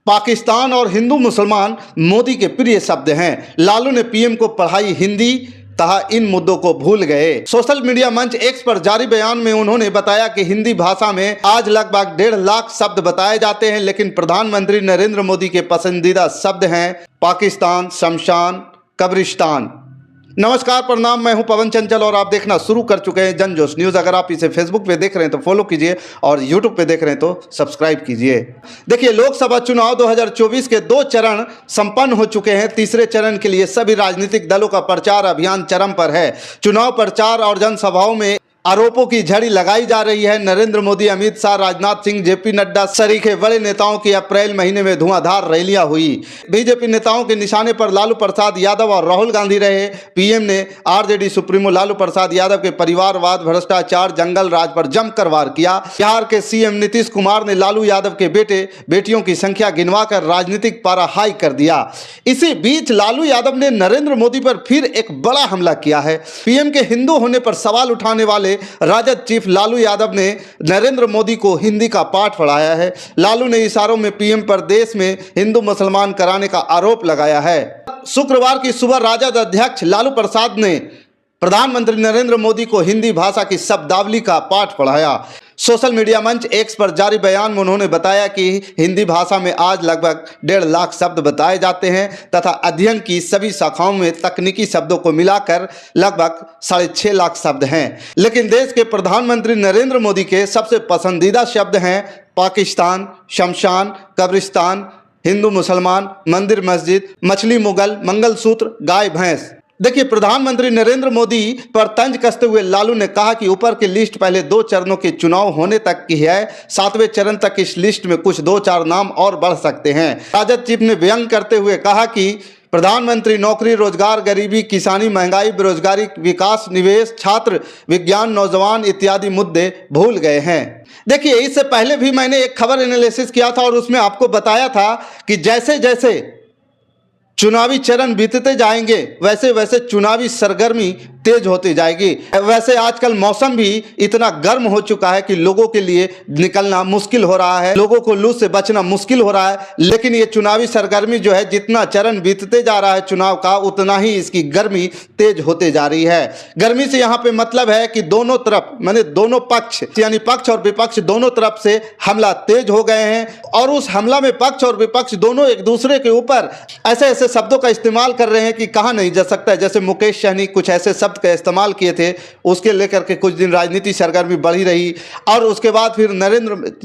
पाकिस्तान और हिंदू मुसलमान मोदी के प्रिय शब्द हैं। लालू ने पीएम को पढ़ाई हिंदी, कहा इन मुद्दों को भूल गए। सोशल मीडिया मंच एक्स पर जारी बयान में उन्होंने बताया कि हिंदी भाषा में आज लगभग 1.5 लाख शब्द बताए जाते हैं, लेकिन प्रधानमंत्री नरेंद्र मोदी के पसंदीदा शब्द हैं पाकिस्तान, शमशान, कब्रिस्तान। नमस्कार, प्रणाम, मैं हूं पवन चंचल और आप देखना शुरू कर चुके हैं जनजोश न्यूज़। अगर आप इसे फेसबुक पे देख रहे हैं तो फॉलो कीजिए और यूट्यूब पे देख रहे हैं तो सब्सक्राइब कीजिए। देखिए, लोकसभा चुनाव 2024 के 2 चरण संपन्न हो चुके हैं। तीसरे चरण के लिए सभी राजनीतिक दलों का प्रचार अभियान चरम पर है। चुनाव प्रचार और जनसभाओं में आरोपों की झड़ी लगाई जा रही है। नरेंद्र मोदी, अमित शाह, राजनाथ सिंह, जेपी नड्डा सरीखे बड़े नेताओं की अप्रैल महीने में धुआंधार रैलियां हुई। बीजेपी नेताओं के निशाने पर लालू प्रसाद यादव और राहुल गांधी रहे। पीएम ने आरजेडी सुप्रीमो लालू प्रसाद यादव के परिवारवाद, भ्रष्टाचार, जंगल राज पर जमकर वार किया। बिहार के सीएम नीतीश कुमार ने लालू यादव के बेटे बेटियों की संख्या गिनवाकर राजनीतिक पारा हाई कर दिया। इसी बीच लालू यादव ने नरेंद्र मोदी पर फिर एक बड़ा हमला किया है। पीएम के हिंदू होने पर सवाल उठाने वाले राजद चीफ लालू यादव ने नरेंद्र मोदी को हिंदी का पाठ पढ़ाया है। लालू ने इशारों में पीएम पर देश में हिंदू मुसलमान कराने का आरोप लगाया है। शुक्रवार की सुबह राजद अध्यक्ष लालू प्रसाद ने प्रधानमंत्री नरेंद्र मोदी को हिंदी भाषा की शब्दावली का पाठ पढ़ाया। सोशल मीडिया मंच एक्स पर जारी बयान में उन्होंने बताया कि हिंदी भाषा में आज लगभग 1.5 लाख शब्द बताए जाते हैं तथा अध्ययन की सभी शाखाओं में तकनीकी शब्दों को मिलाकर लगभग 6.5 लाख शब्द हैं। लेकिन देश के प्रधानमंत्री नरेंद्र मोदी के सबसे पसंदीदा शब्द हैं पाकिस्तान, शमशान, कब्रिस्तान, हिंदू मुसलमान, मंदिर मस्जिद, मछली मुगल, मंगलसूत्र, गाय भैंस। देखिए, प्रधानमंत्री नरेंद्र मोदी पर तंज कसते हुए लालू ने कहा कि ऊपर की लिस्ट पहले 2 चरणों के चुनाव होने तक की है। 7वें चरण तक इस लिस्ट में कुछ 2-4 नाम और बढ़ सकते हैं। राजद चीफ ने व्यंग करते हुए कहा कि प्रधानमंत्री नौकरी, रोजगार, गरीबी, किसानी, महंगाई, बेरोजगारी, विकास, निवेश, छात्र, विज्ञान, नौजवान इत्यादि मुद्दे भूल गए हैं। देखिए, इससे पहले भी मैंने एक खबर एनालिसिस किया था और उसमें आपको बताया था कि जैसे जैसे चुनावी चरण बीतते जाएंगे वैसे वैसे चुनावी सरगर्मी तेज होती जाएगी। वैसे आजकल मौसम भी इतना गर्म हो चुका है कि लोगों के लिए निकलना मुश्किल हो रहा है, लोगों को लू से बचना मुश्किल हो रहा है। लेकिन ये चुनावी सरगर्मी जो है, जितना चरण बीतते जा रहा है चुनाव का, उतना ही इसकी गर्मी तेज होते जा रही है। गर्मी से यहाँ पे मतलब है कि दोनों तरफ, माने दोनों पक्ष, यानी पक्ष और विपक्ष दोनों तरफ से हमला तेज हो गए हैं और उस हमला में पक्ष और विपक्ष दोनों एक दूसरे के ऊपर ऐसे ऐसे शब्दों का इस्तेमाल कर रहे हैं कि कहा नहीं जा सकता है। जैसे मुकेश सहनी कुछ ऐसे शब्द का इस्तेमाल किए थे, उसके लेकर के कुछ दिन राजनीति सरगर्मी बढ़ी रही और उसके बाद फिर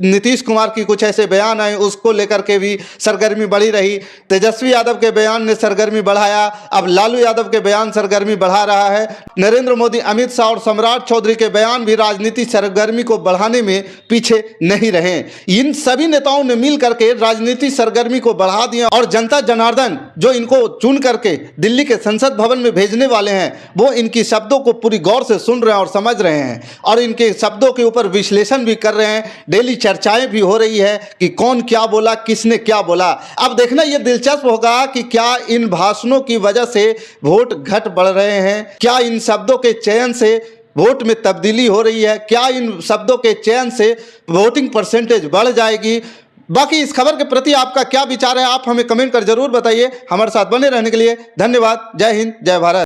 नीतीश कुमार की कुछ ऐसे बयान आए, उसको लेकर के भी सरगर्मी बढ़ी रही। तेजस्वी यादव के बयान ने सरगर्मी बढ़ाया, अब लालू यादव के बयान सरगर्मी बढ़ा रहा है। नरेंद्र मोदी, अमित शाह और सम्राट चौधरी के बयान भी राजनीति सरगर्मी को बढ़ाने में पीछे नहीं रहे। इन सभी नेताओं ने मिल करके राजनीति सरगर्मी को बढ़ा दिया और जनता जनार्दन जो इनको चुन करके दिल्ली के संसद भवन में भेजने वाले हैं, वो इनकी शब्दों को पूरी गौर से सुन रहे हैं और समझ रहे हैं और इनके शब्दों के ऊपर विश्लेषण भी कर रहे हैं। डेली चर्चाएं भी हो रही है कि कौन क्या बोला, किसने क्या बोला। अब देखना ये दिलचस्प होगा कि क्या इन भाषणों की वजह से वोट घट बढ़ रहे हैं, क्या इन शब्दों के चयन से वोट में तब्दीली हो रही है, क्या इन शब्दों के चयन से वोटिंग परसेंटेज बढ़ जाएगी। बाकी इस खबर के प्रति आपका क्या विचार है, आप हमें कमेंट कर जरूर बताइए। हमारे साथ बने रहने के लिए धन्यवाद। जय हिंद, जय भारत।